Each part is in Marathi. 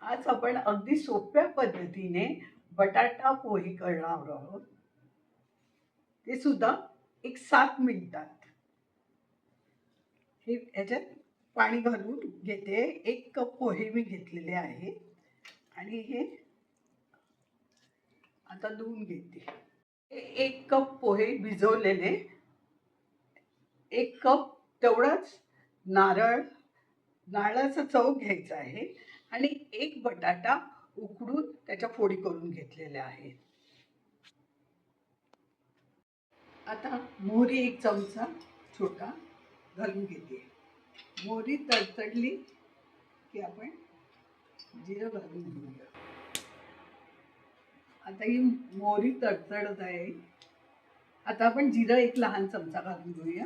आज आपण अगदी सोप्या पद्धतीने बटाटा पोहे करणार आहोत. ते सुद्धा एक 7 मिनिटात. हे ह्याच्यात पाणी घालून घेते. 1 कप पोहे मी घेतलेले आहे आणि हे आता धुवून घेते. 1 कप पोहे भिजवलेले, 1 कप तेवढाच नारळ, नारळाचा चव घ्यायचा आहे आणि 1 बटाटा उकडून त्याच्या फोडी करून घेतलेल्या आहेत. आता मोहरी 1 चमचा छोटा घालून घेते. मोहरी तडतडली की आपण जिरं घालून घेऊया. आता ही मोहरी तडतडत आहे. आता आपण जिरं 1 लहान चमचा घालून घेऊया.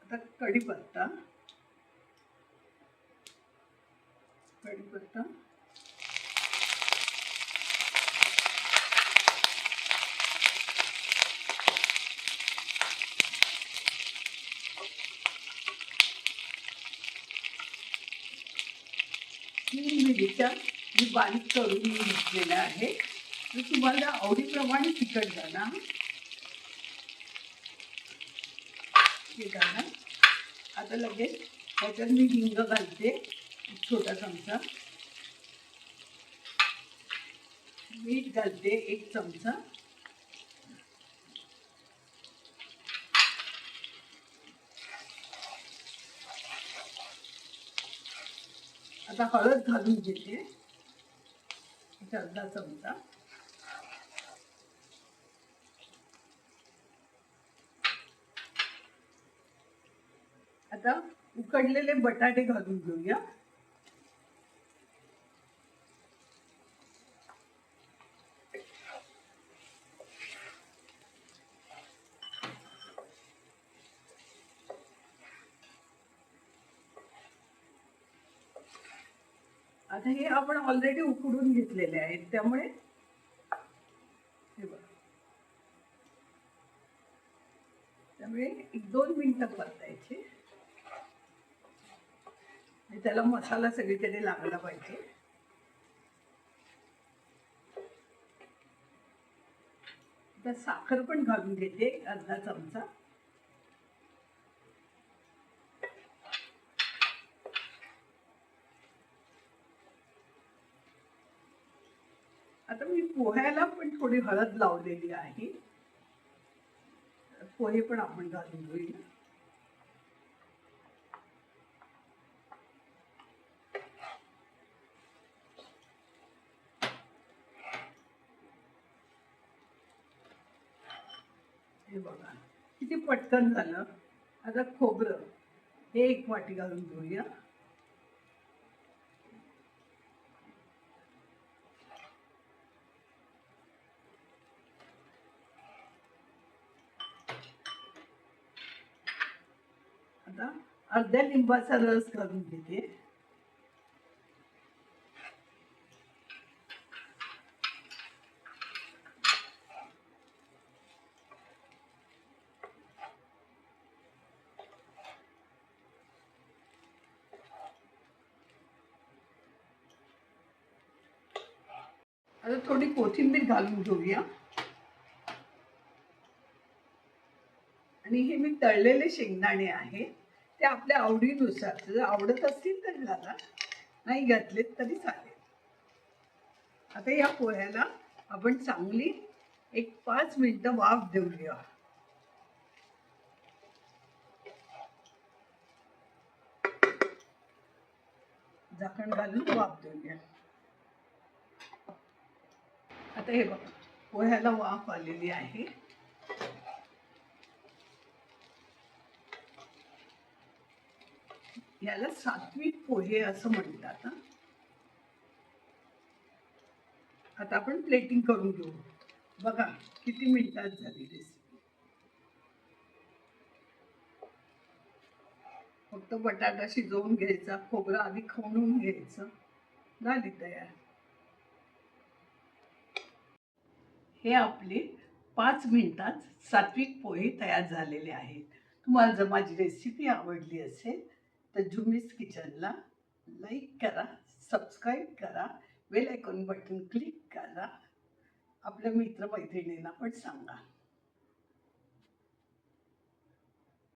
आता कढीपत्ता, कढीपत्ता मिरच्या मी बारीक करून घेतलेल्या आहे. तर तुम्हाला आवडीप्रमाणे तिखट घाला. हे घाला. आता लगेच ह्याच्यात मी हिंग घालते, 1 छोटा चमचा. मीठ घालते 1 चमचा. आता हळद घालून घेते, 1 अर्धा चमचा. आता उकडलेले बटाटे घालून घेऊया. आता हे आपण ऑलरेडी उकडून घेतलेले आहेत, त्यामुळे हे बघा, त्यामुळे 1-2 मिनिटं परतायचे. त्याला मसाला सगळीकडे लागला पाहिजे. आता साखर पण घालून घेते, 1 अर्धा चमचा. आता मी पोह्याला पण थोडी हळद लावलेली आहे. पोहे पण आपण घालून घेऊया. हे बघा किती पटकन झालं. आता खोबरं हे 1 वाटी घालून घेऊया. आता अर्ध्या लिंबाचा रस घालून घेते. आता थोडी कोथिंबीर घालून घेऊया. आणि हे मी तळलेले शेंगदाणे आहे, ते आपल्या आवडीनुसार, जर आवडत असतील तर घाला, नाही घातलेत तरी चालेल. आता या पोह्याला आपण चांगली 5 मिनिटं वाफ देऊया. झाकण घालून वाफ देऊया. आता हे बघा, पोह्याला वाफ आलेली आहे. याला सात्विक पोहे असं म्हणतात. आता आपण प्लेटिंग करून घेऊ. बघा किती मिनिटात झाली रेसिपी. फक्त बटाटा शिजवून घ्यायचा, खोबरं आधी खवणून घ्यायचं, झाली तयार. हे आपले 5 मिनिटात सात्विक पोहे तयार झालेले आहेत. तुम्हाला जर माझी रेसिपी आवडली असेल तर झुमीज किचनला लाईक करा, सबस्क्राईब करा, बेल आयकॉन बटन क्लिक करा, आपल्या मित्रमैत्रिणींना पण सांगा.